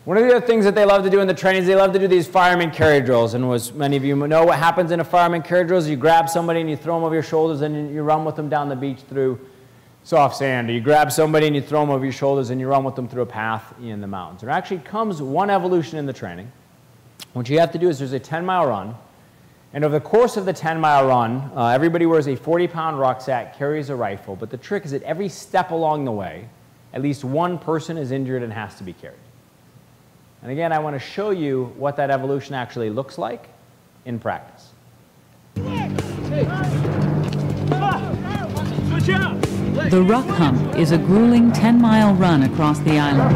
One of the other things that they love to do in the trainings, they love to do these fireman carry drills. And as many of you know, what happens in a fireman carry drill is you grab somebody and you throw them over your shoulders and you run with them down the beach through soft sand. Or you grab somebody and you throw them over your shoulders and you run with them through a path in the mountains. There actually comes one evolution in the training. What you have to do is there's a 10-mile run. And over the course of the 10-mile run, everybody wears a 40-pound rucksack, carries a rifle. But the trick is that every step along the way, at least one person is injured and has to be carried. And again, I want to show you what that evolution actually looks like in practice. The Ruck Hump is a grueling 10-mile run across the island.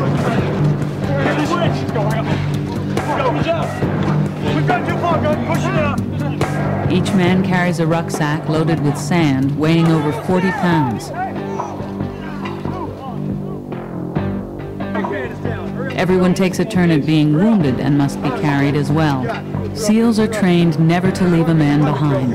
Each man carries a rucksack loaded with sand weighing over 40 pounds. Everyone takes a turn at being wounded and must be carried as well. SEALs are trained never to leave a man behind.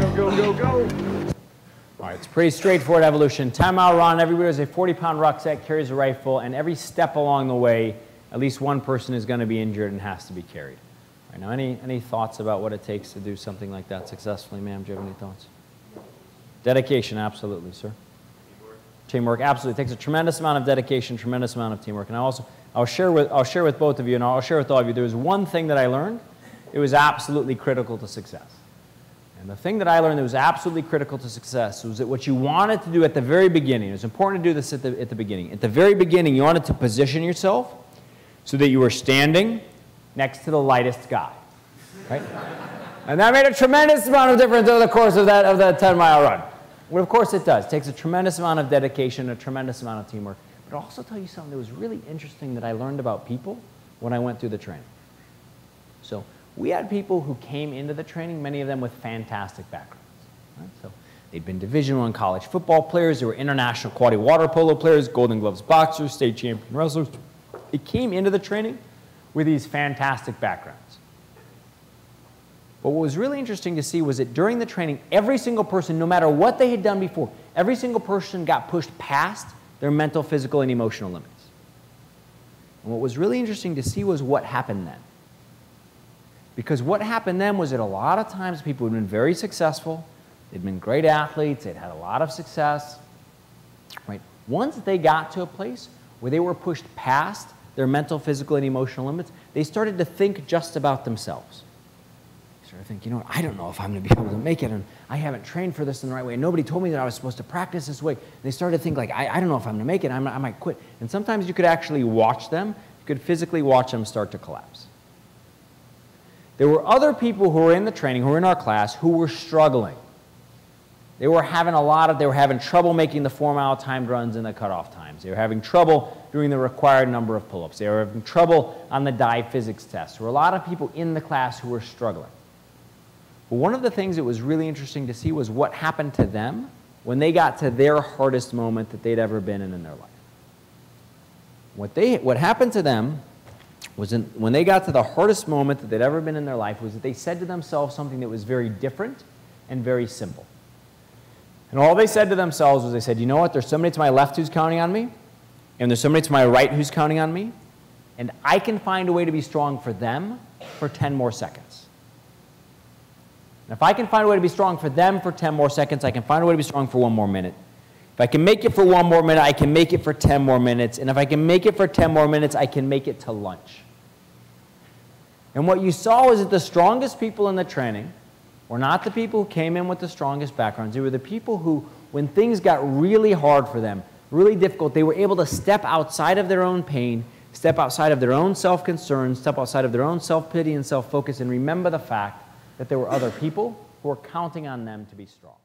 All right, it's pretty straightforward evolution. 10-mile run, everybody has a 40-pound rucksack, carries a rifle, and every step along the way, at least one person is going to be injured and has to be carried. All right, now, any thoughts about what it takes to do something like that successfully, ma'am? Do you have any thoughts? Dedication, absolutely, sir. Teamwork, absolutely. It takes a tremendous amount of dedication, tremendous amount of teamwork. And I'll share with both of you, and I'll share with all of you, there was one thing that I learned. It was absolutely critical to success. And the thing that I learned that was absolutely critical to success was that what you wanted to do at the very beginning, it was important to do this at the beginning. At the very beginning, you wanted to position yourself so that you were standing next to the lightest guy, right? And that made a tremendous amount of difference over the course of that 10-mile run. Well, of course it does. It takes a tremendous amount of dedication, a tremendous amount of teamwork. But I'll also tell you something that was really interesting that I learned about people when I went through the training. So we had people who came into the training, many of them with fantastic backgrounds. Right? So they'd been Division I college football players, they were international quality water polo players, Golden Gloves boxers, state champion wrestlers. They came into the training with these fantastic backgrounds. But what was really interesting to see was that during the training, every single person, no matter what they had done before, every single person got pushed past their mental, physical, and emotional limits. And what was really interesting to see was what happened then. Because what happened then was that a lot of times people had been very successful, they'd been great athletes, they'd had a lot of success, right? Once they got to a place where they were pushed past their mental, physical, and emotional limits, they started to think just about themselves. I think, you know, I don't know if I'm going to be able to make it, and I haven't trained for this in the right way, and nobody told me that I was supposed to practice this way. And they started to think, like, I don't know if I'm going to make it, I might quit. And sometimes you could actually watch them, you could physically watch them start to collapse. There were other people who were in the training, who were in our class, who were struggling. They were having trouble making the 4-mile timed runs in the cutoff times. They were having trouble doing the required number of pull-ups. They were having trouble on the dive physics test. There were a lot of people in the class who were struggling. But one of the things that was really interesting to see was what happened to them when they got to their hardest moment that they'd ever been in their life. What happened to them was when they got to the hardest moment that they'd ever been in their life was that they said to themselves something that was very different and very simple. And all they said to themselves was they said, you know what, there's somebody to my left who's counting on me, and there's somebody to my right who's counting on me, and I can find a way to be strong for them for 10 more seconds. And if I can find a way to be strong for them for 10 more seconds, I can find a way to be strong for 1 more minute. If I can make it for 1 more minute, I can make it for 10 more minutes. And if I can make it for 10 more minutes, I can make it to lunch. And what you saw was that the strongest people in the training were not the people who came in with the strongest backgrounds. They were the people who, when things got really hard for them, really difficult, they were able to step outside of their own pain, step outside of their own self-concern, step outside of their own self-pity and self-focus, and remember the fact that there were other people who were counting on them to be strong.